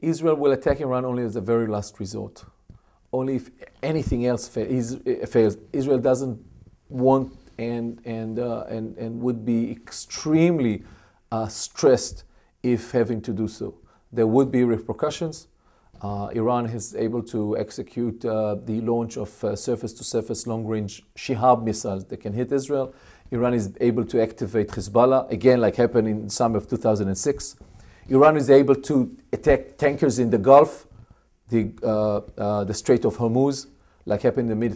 Israel will attack Iran only as a very last resort. Only if anything else fails. Israel doesn't want and would be extremely stressed if having to do so. There would be repercussions. Iran is able to execute the launch of surface-to-surface long-range Shihab missiles that can hit Israel. Iran is able to activate Hezbollah, again like happened in summer of 2006. Iran is able to attack tankers in the Gulf, the Strait of Hormuz, like happened in the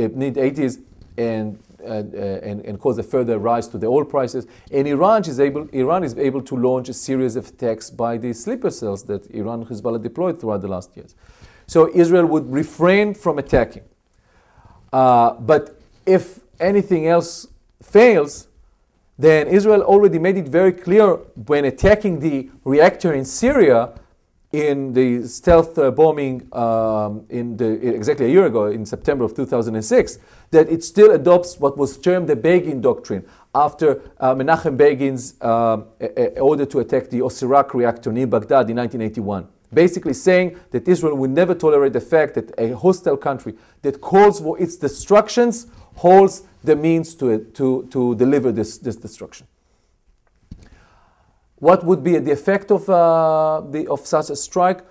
mid-80s, and cause a further rise to the oil prices. And Iran is able to launch a series of attacks by the sleeper cells that Iran Hezbollah deployed throughout the last years. So Israel would refrain from attacking. But if anything else fails, then Israel already made it very clear when attacking the reactor in Syria in the stealth bombing exactly a year ago, in September of 2006, that it still adopts what was termed the Begin Doctrine after Menachem Begin's order to attack the Osirak reactor near Baghdad in 1981. Basically saying that Israel will never tolerate the fact that a hostile country that calls for its destructions holds the means to deliver this destruction. What would be the effect of such a strike?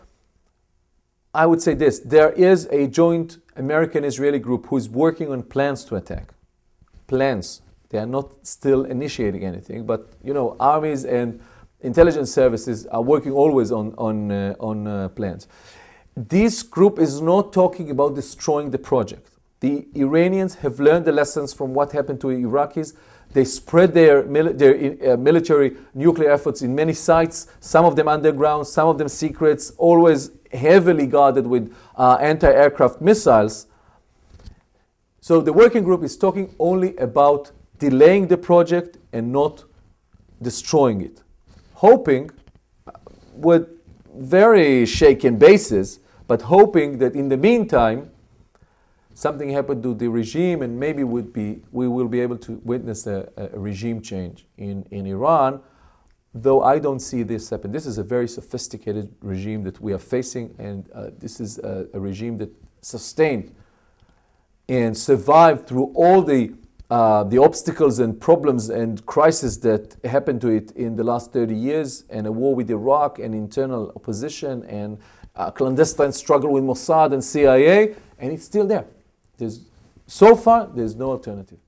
I would say this. There is a joint American-Israeli group who is working on plans to attack. Plans. They are not still initiating anything, but armies and intelligence services are working always on plans. This group is not talking about destroying the project. The Iranians have learned the lessons from what happened to Iraqis. They spread their military nuclear efforts in many sites, some of them underground, some of them secrets, always heavily guarded with anti-aircraft missiles. So the working group is talking only about delaying the project and not destroying it. Hoping, with very shaken basis, but hoping that in the meantime, something happened to the regime, and maybe we will be able to witness a regime change in Iran, though I don't see this happen. This is a very sophisticated regime that we are facing, and this is a regime that sustained and survived through all the obstacles and problems and crises that happened to it in the last 30 years, and a war with Iraq, and internal opposition, and a clandestine struggle with Mossad and CIA, and it's still there. So far, there's no alternative.